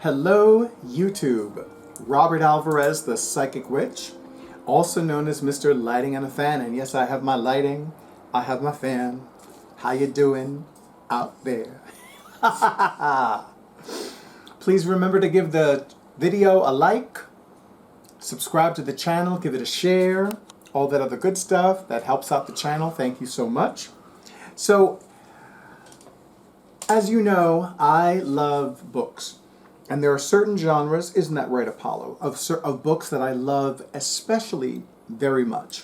Hello, YouTube. Robert Alvarez, the Psychic Witch, also known as Mr. Lighting and a Fan. And yes, I have my lighting, I have my fan. How you doing out there? Please remember to give the video a like, subscribe to the channel, give it a share, all that other good stuff that helps out the channel. Thank you so much. So, as you know, I love books. And there are certain genres, isn't that right, Apollo, of books that I love especially very much.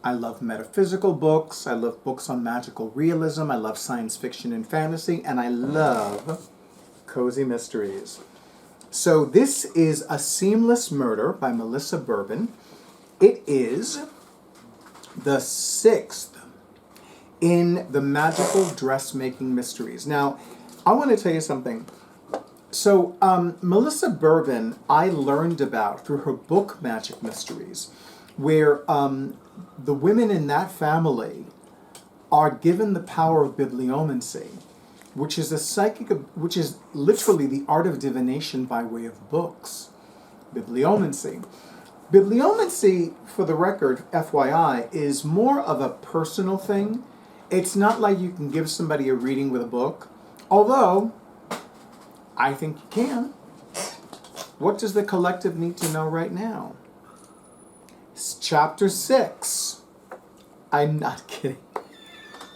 I love metaphysical books, I love books on magical realism, I love science fiction and fantasy, and I love cozy mysteries. So this is A Seamless Murder by Melissa Bourbon. It is the 6th in the magical dressmaking mysteries. Now, I want to tell you something. So, Melissa Bourbon, I learned about through her book, Magic Mysteries, where the women in that family are given the power of bibliomancy, which is which is literally the art of divination by way of books. Bibliomancy. Bibliomancy, for the record, FYI, is more of a personal thing. It's not like you can give somebody a reading with a book, although I think you can. What does the collective need to know right now? It's chapter 6. I'm not kidding.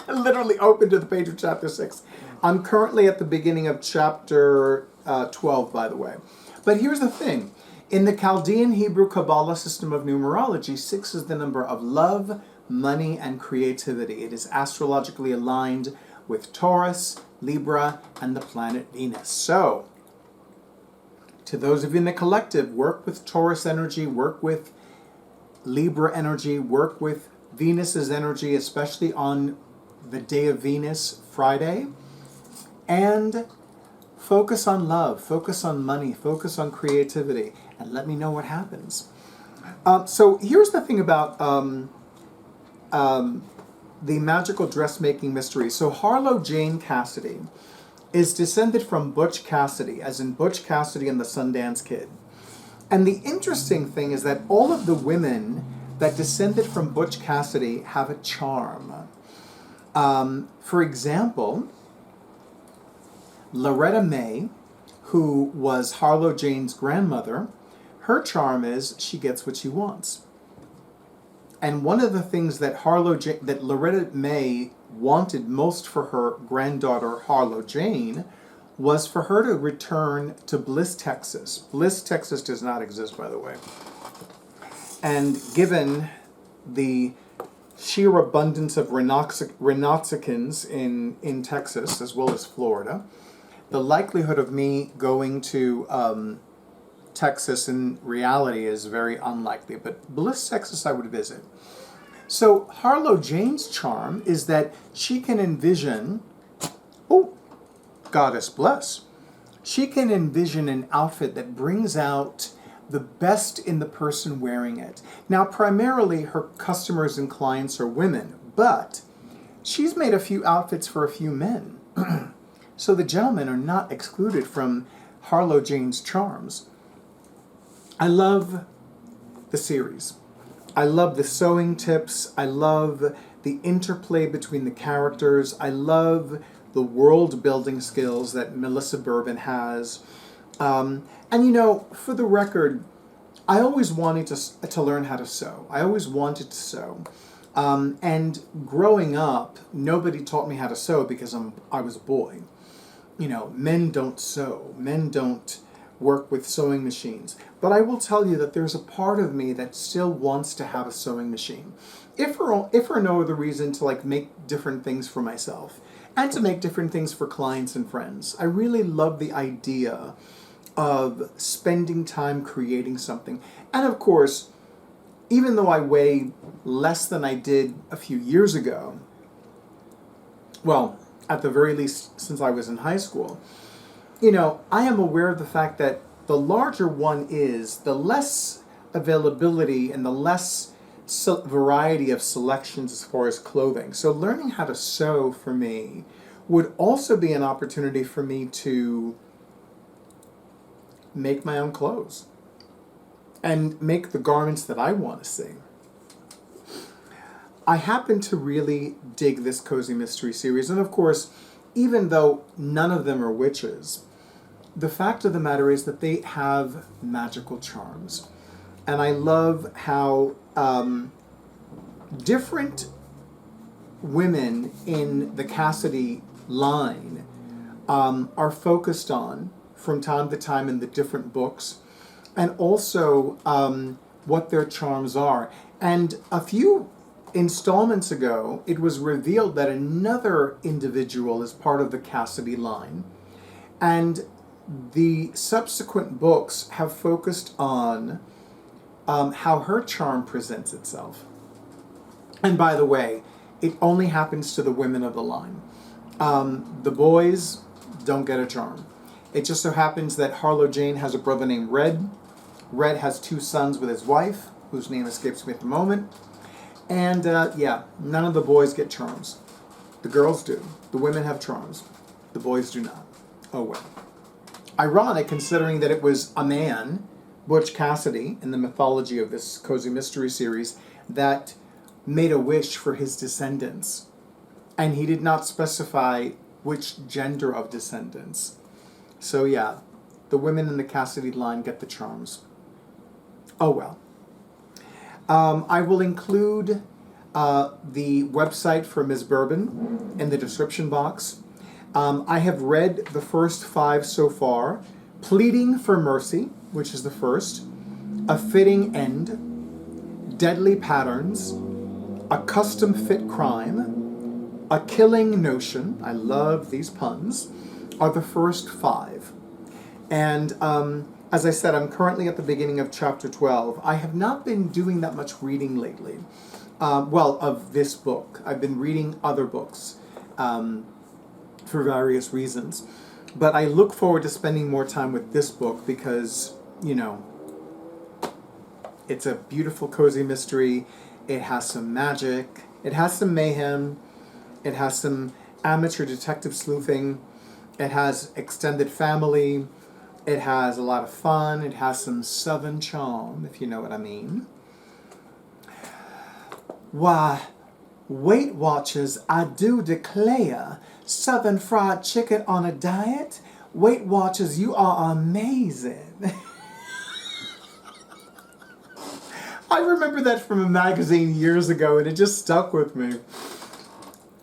I literally opened to the page of chapter 6. I'm currently at the beginning of chapter 12, by the way. But here's the thing. In the Chaldean Hebrew Kabbalah system of numerology, 6 is the number of love, money, and creativity. It is astrologically aligned with Taurus, Libra, and the planet Venus. So, to those of you in the collective, work with Taurus energy, work with Libra energy, work with Venus's energy, especially on the day of Venus, Friday, and focus on love, focus on money, focus on creativity, and let me know what happens. So here's the thing about the magical dressmaking mystery. So Harlow Jane Cassidy is descended from Butch Cassidy, as in Butch Cassidy and the Sundance Kid. And the interesting thing is that all of the women that descended from Butch Cassidy have a charm. For example, Loretta May, who was Harlow Jane's grandmother, her charm is she gets what she wants. And one of the things that that Loretta May wanted most for her granddaughter Harlow Jane was for her to return to Bliss, Texas. Bliss, Texas does not exist, by the way. And given the sheer abundance of rhinoxicans in Texas, as well as Florida, the likelihood of me going to Texas in reality is very unlikely, but Bliss, Texas I would visit. So Harlow Jane's charm is that she can envision, oh, goddess bless, she can envision an outfit that brings out the best in the person wearing it. Now, primarily her customers and clients are women, but she's made a few outfits for a few men. So the gentlemen are not excluded from Harlow Jane's charms. I love the series. I love the sewing tips. I love the interplay between the characters. I love the world building skills that Melissa Bourbon has. And you know, for the record, I always wanted to learn how to sew. I always wanted to sew. And growing up, nobody taught me how to sew because I was a boy. You know, men don't sew. Men don't work with sewing machines. But I will tell you that there's a part of me that still wants to have a sewing machine. If for no other reason to like make different things for myself and to make different things for clients and friends. I really love the idea of spending time creating something. And of course, even though I weigh less than I did a few years ago, well, at the very least since I was in high school, you know, I am aware of the fact that the larger one is, the less availability and the less variety of selections as far as clothing. So learning how to sew for me would also be an opportunity for me to make my own clothes and make the garments that I want to see. I happen to really dig this Cozy Mystery series, and of course, even though none of them are witches, the fact of the matter is that they have magical charms. And I love how different women in the Cassidy line are focused on from time to time in the different books, and also what their charms are. And a few installments ago, it was revealed that another individual is part of the Cassidy line, and the subsequent books have focused on how her charm presents itself. And by the way, it only happens to the women of the line. The boys don't get a charm. It just so happens that Harlow Jane has a brother named Red. Red has 2 sons with his wife, whose name escapes me at the moment. And yeah, none of the boys get charms. The girls do. The women have charms. The boys do not. Oh well. Ironic, considering that it was a man, Butch Cassidy, in the mythology of this Cozy Mystery series, that made a wish for his descendants. And he did not specify which gender of descendants. So yeah, the women in the Cassidy line get the charms. Oh well. I will include the website for Ms. Bourbon in the description box. I have read the first 5 so far. Pleating for Mercy, which is the first. A Fitting End. Deadly Patterns. A Custom Fit Crime. A Killing Notion. I love these puns. Are the first 5. And as I said, I'm currently at the beginning of chapter 12. I have not been doing that much reading lately. Well, of this book. I've been reading other books for various reasons. But I look forward to spending more time with this book because, you know, it's a beautiful cozy mystery. It has some magic. It has some mayhem. It has some amateur detective sleuthing. It has extended family. It has a lot of fun. It has some southern charm, if you know what I mean. Why, Weight Watchers, I do declare, Southern fried chicken on a diet? Weight Watchers, you are amazing. I remember that from a magazine years ago, and it just stuck with me.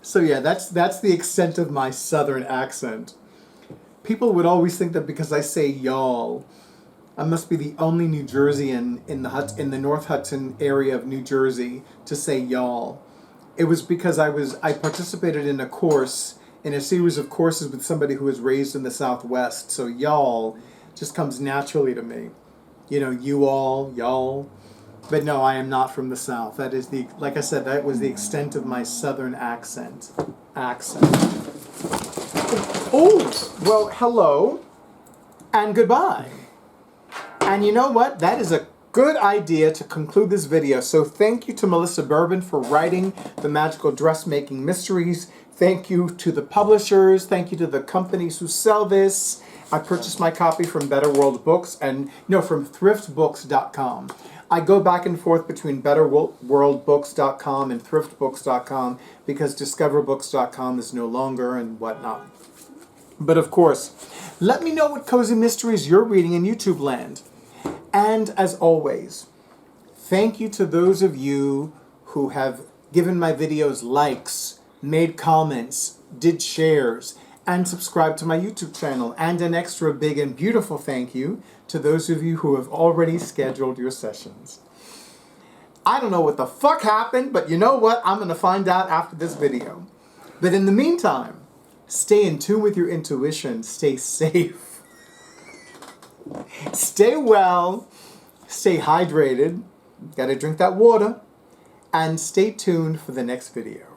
So yeah, that's the extent of my southern accent. People would always think that because I say y'all, I must be the only New Jerseyan in the North Hudson area of New Jersey to say y'all. It was because I participated in a series of courses with somebody who was raised in the Southwest. So y'all just comes naturally to me. You know, you all, y'all. But no, I am not from the South. That is like I said, that was the extent of my southern accent. Oh, well, hello and goodbye. And you know what? That is a good idea to conclude this video. So thank you to Melissa Bourbon for writing the magical dressmaking mysteries. Thank you to the publishers. Thank you to the companies who sell this. I purchased my copy from Better World Books from thriftbooks.com. I go back and forth between betterworldbooks.com and thriftbooks.com because discoverbooks.com is no longer and whatnot. But of course, let me know what cozy mysteries you're reading in YouTubeland. And as always, thank you to those of you who have given my videos likes, made comments, did shares, and subscribed to my YouTube channel. And an extra big and beautiful thank you to those of you who have already scheduled your sessions. I don't know what the fuck happened, but you know what? I'm going to find out after this video. But in the meantime, stay in tune with your intuition. Stay safe. Stay well. Stay hydrated. Gotta drink that water. And stay tuned for the next video.